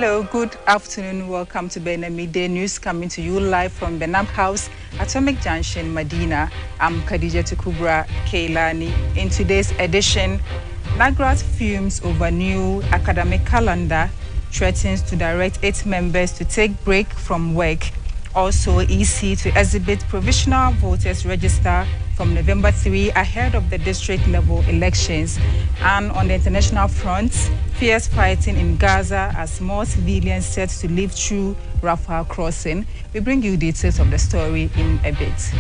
Hello, good afternoon. Welcome to Midday News, coming to you live from the NAB House, Atomic Junction, Medina. I'm Khadija Tukubra Keilani. In today's edition, NAGRAT fumes over new academic calendar, threatens to direct 8 members to take break from work. Also, EC to exhibit provisional voters register from November 3 ahead of the district level elections. And on the international front, fierce fighting in Gaza as more civilians set to live through Rafah crossing. We bring you details of the story in a bit.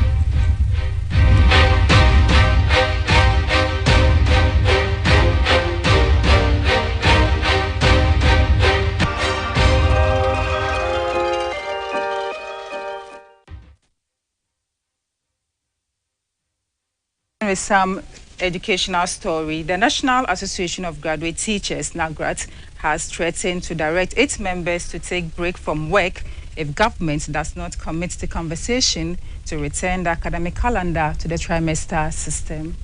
With some educational story, the National Association of Graduate Teachers, NAGRAT, has threatened to direct 8 members to take break from work if government does not commit to conversation to return the academic calendar to the trimester system.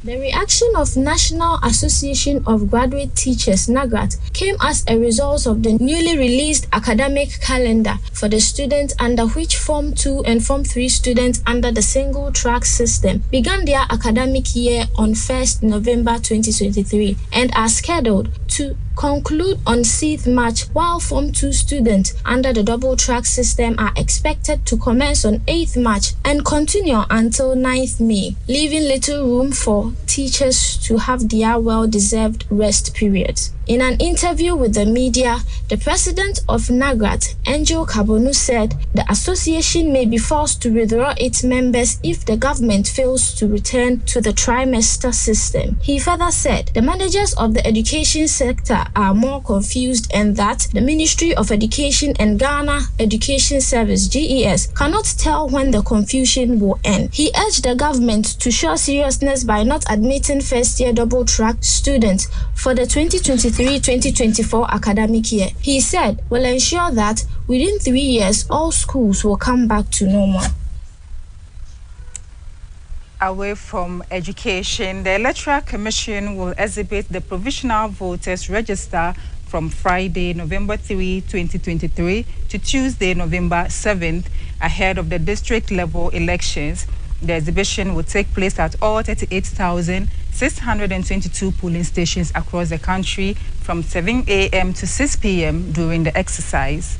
The reaction of National Association of Graduate Teachers, NAGRAT, came as a result of the newly released academic calendar for the students under which Form 2 and Form 3 students under the single-track system began their academic year on 1st November 2023 and are scheduled to conclude on 6th March, while Form 2 students under the double-track system are expected to commence on 8th March and continue until 9th May, leaving little room for teachers to have their well-deserved rest periods. In an interview with the media, the president of NAGRAT, Angel Kabonu, said the association may be forced to withdraw its members if the government fails to return to the trimester system. He further said the managers of the education sector are more confused and that the Ministry of Education and Ghana Education Service (GES) cannot tell when the confusion will end. He urged the government to show seriousness by not admitting first-year double-track students for the 2023-2024 academic year. He said will ensure that within 3 years all schools will come back to normal. Away from education, the Electoral Commission will exhibit the provisional voters register from Friday, November 3, 2023 to Tuesday, November 7th, ahead of the district level elections. The exhibition will take place at all 38,622 polling stations across the country from 7 a.m. to 6 p.m. during the exercise.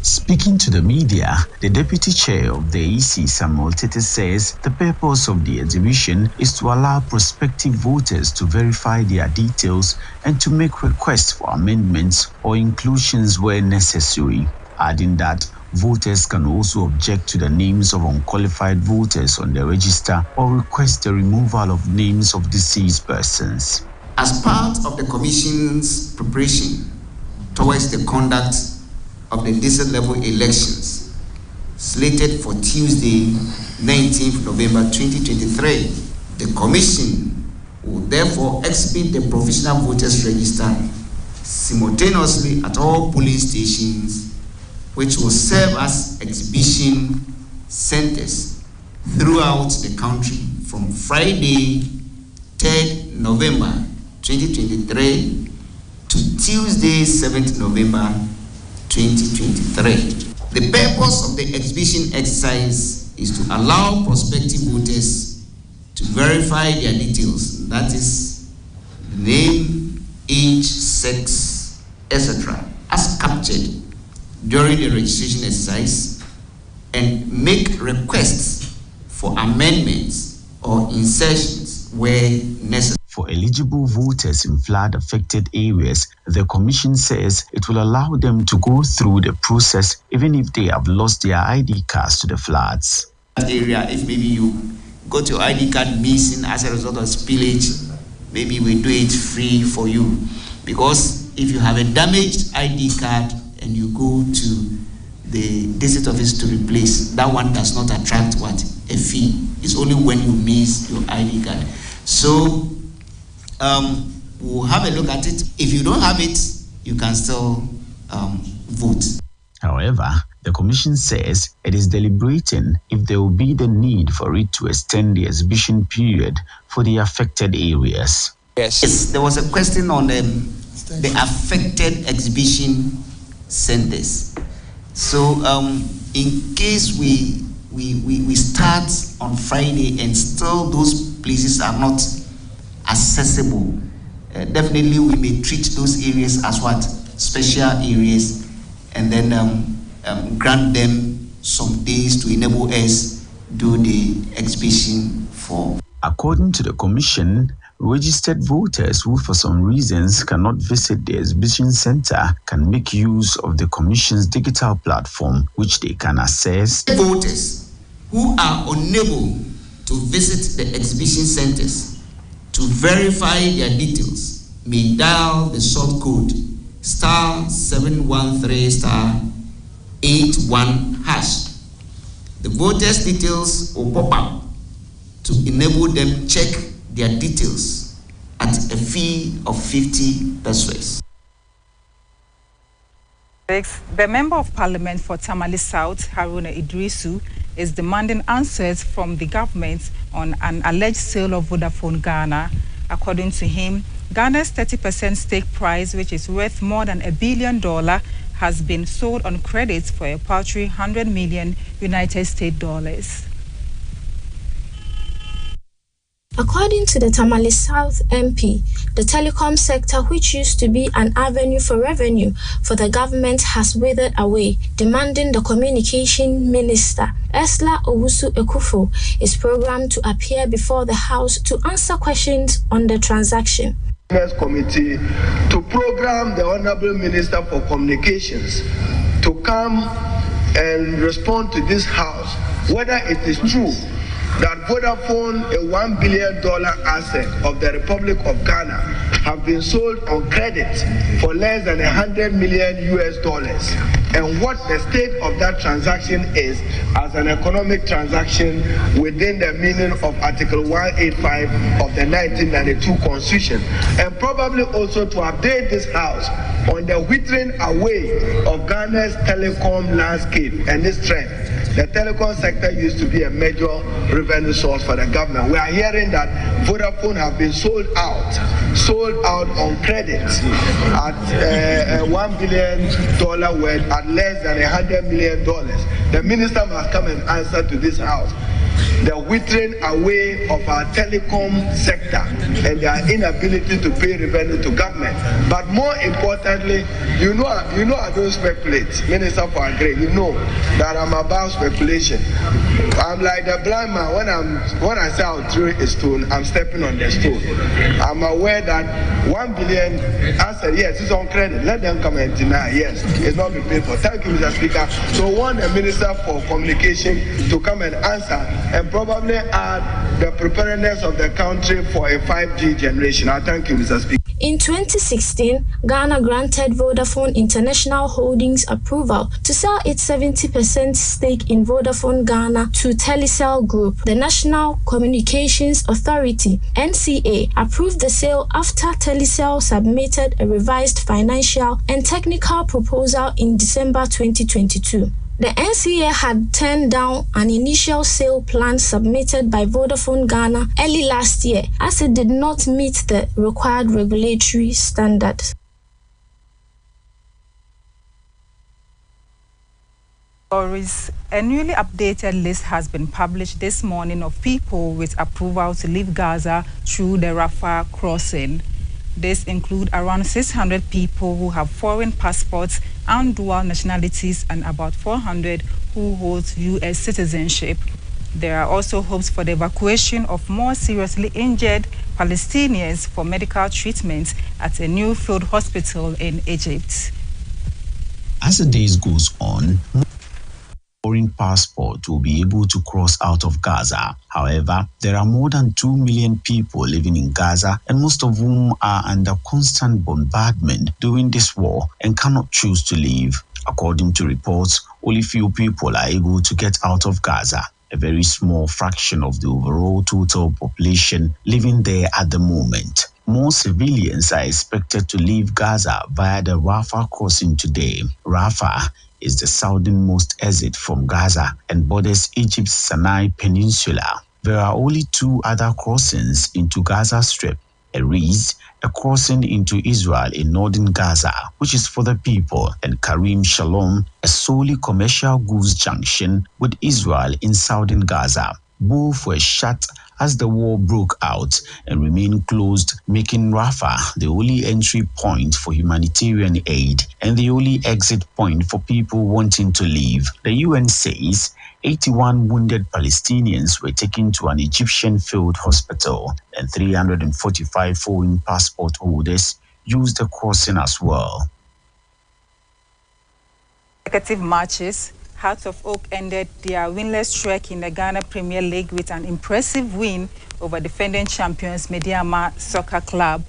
Speaking to the media, the deputy chair of the EC, Samuel Tete, says the purpose of the exhibition is to allow prospective voters to verify their details and to make requests for amendments or inclusions where necessary, adding that voters can also object to the names of unqualified voters on the register or request the removal of names of deceased persons. As part of the Commission's preparation towards the conduct of the district level elections slated for Tuesday, 19th November 2023, the Commission will therefore exhibit the provisional voters register simultaneously at all polling stations, which will serve as exhibition centers throughout the country from Friday, 3rd November 2023 to Tuesday, 7th November 2023. The purpose of the exhibition exercise is to allow prospective voters to verify their details, that is, name, age, sex, etc., as captured during the registration exercise, and make requests for amendments or insertions where necessary. For eligible voters in flood-affected areas, the Commission says it will allow them to go through the process even if they have lost their ID cards to the floods. Area, if maybe you got your ID card missing as a result of spillage, maybe we do it free for you. Because if you have a damaged ID card and you go to the district office to replace, that one does not attract what? A fee. It's only when you miss your ID card. So we'll have a look at it. If you don't have it, you can still vote. However, the Commission says it is deliberating if there will be the need for it to extend the exhibition period for the affected areas. Yes, there was a question on the affected exhibition centers. So in case we start on Friday and still those places are not accessible, definitely we may treat those areas as what? Special areas, and then grant them some days to enable us do the exhibition for. According to the commission, registered voters who for some reasons cannot visit the exhibition center can make use of the commission's digital platform, which they can access. Voters who are unable to visit the exhibition centers to verify their details may dial the short code *713*81#. The voters' details will pop up to enable them check their details at a fee of 50 pesos. The Member of Parliament for Tamale South, Haruna Idrisu, is demanding answers from the government on an alleged sale of Vodafone Ghana. According to him, Ghana's 30% stake price, which is worth more than $1 billion, has been sold on credit for a paltry $100 million United States dollars. According to the Tamale South MP, the telecom sector, which used to be an avenue for revenue for the government, has withered away, demanding the Communication Minister, Esla Owusu Ekufo, is programmed to appear before the House to answer questions on the transaction. Committee to program the Honorable Minister for Communications to come and respond to this House whether it is true that Vodafone, a $1 billion asset of the Republic of Ghana, have been sold on credit for less than $100 million, and what the state of that transaction is as an economic transaction within the meaning of Article 185 of the 1992 Constitution, and probably also to update this House on the withering away of Ghana's telecom landscape and its trend. The telecom sector used to be a major revenue source for the government. We are hearing that Vodafone have been sold out on credit at $1 billion worth at less than $100 million. The minister must come and answer to this House the withering away of our telecom sector and their inability to pay revenue to government. But more importantly, you know I don't speculate. Minister for Agri, you know that I'm about speculation. I'm like the blind man. When I say I'll throw a stone, I'm stepping on the stone. I'm aware that $1 billion, I said yes, it's on credit. Let them come and deny. Yes, it's not been paid for. Thank you, Mr. Speaker. So I want the Minister for Communication to come and answer and probably add the preparedness of the country for a 5G generation. I thank you, Mr. Speaker. In 2016, Ghana granted Vodafone International Holdings approval to sell its 70% stake in Vodafone Ghana to Telecel Group. The National Communications Authority, NCA, approved the sale after Telecel submitted a revised financial and technical proposal in December 2022. The NCA had turned down an initial sale plan submitted by Vodafone Ghana early last year as it did not meet the required regulatory standards. A newly updated list has been published this morning of people with approval to leave Gaza through the Rafah crossing. This includes around 600 people who have foreign passports and dual nationalities and about 400 who hold U.S. citizenship. There are also hopes for the evacuation of more seriously injured Palestinians for medical treatment at a new field hospital in Egypt. As the days goes on, foreign passport will be able to cross out of Gaza. However, there are more than 2 million people living in Gaza, and most of whom are under constant bombardment during this war and cannot choose to leave. According to reports, only few people are able to get out of Gaza, a very small fraction of the overall total population living there at the moment. More civilians are expected to leave Gaza via the Rafah crossing today. Rafah is the southernmost exit from Gaza and borders Egypt's Sinai Peninsula. There are only 2 other crossings into Gaza Strip, Eriz, a crossing into Israel in northern Gaza, which is for the people, and Karim Shalom, a solely commercial goods junction with Israel in southern Gaza. Both were shut as the war broke out and remain closed, making Rafah the only entry point for humanitarian aid and the only exit point for people wanting to leave. The UN says 81 wounded Palestinians were taken to an Egyptian field hospital, and 345 foreign passport holders used the crossing as well. Consecutive matches, Hearts of Oak ended their winless streak in the Ghana Premier League with an impressive win over defending champions Midday Soccer Club.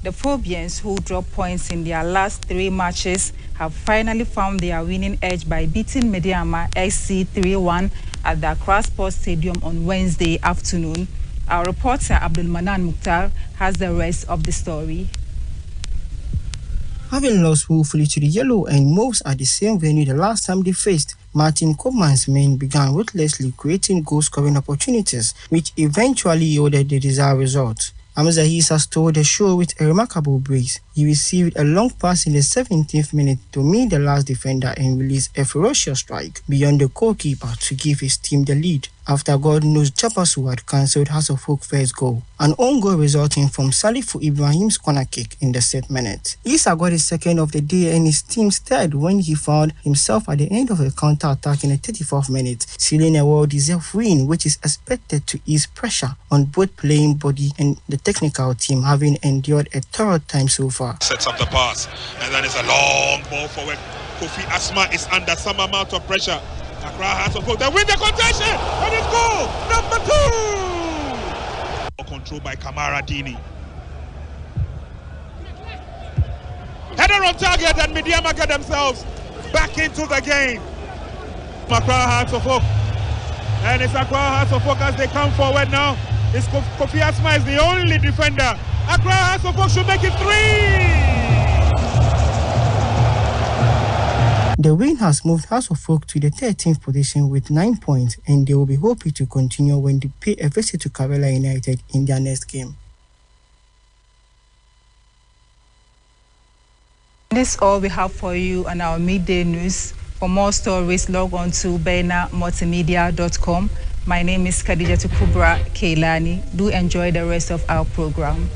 The Phobians, who dropped points in their last 3 matches, have finally found their winning edge by beating Midday SC 3-1 at the Accra Sports Stadium on Wednesday afternoon. Our reporter Abdul Manan Mukhtar has the rest of the story. Having lost woefully to the Yellow and Moves at the same venue the last time they faced, Martin Koopman's men began ruthlessly creating goal-scoring opportunities, which eventually yielded the desired result. Hamza Issa stole the show with a remarkable brace. He received a long pass in the 17th minute to meet the last defender and released a ferocious strike beyond the goalkeeper to give his team the lead, after God-knows Japasu had cancelled Hearts of Oak first goal. An own goal resulting from Salifu Ibrahim's corner kick in the 7th minute. Issa got his second of the day and his team's third when he found himself at the end of a counter-attack in the 34th minute, sealing a well-deserved win which is expected to ease pressure on both playing body and the technical team, having endured a thorough time so far. Sets up the pass, and then it's a long ball forward. Kofi Asma is under some amount of pressure. Accra has to put the win the contention, and it's goal number 2. Controlled by Kamara Dini. Header on target, and Midiama get themselves back into the game. Accra Hearts of Oak, and it's Accra Hearts of Oak as they come forward now. It's Kofi Asma is the only defender. Accra Hearts of Oak should make it 3. The win has moved Hearts of Oak to the 13th position with 9 points, and they will be hoping to continue when they pay a visit to Karela United in their next game. This is all we have for you on our midday news. For more stories, log on to benamultimedia.com. My name is Khadija Tukubra Keilani. Do enjoy the rest of our program.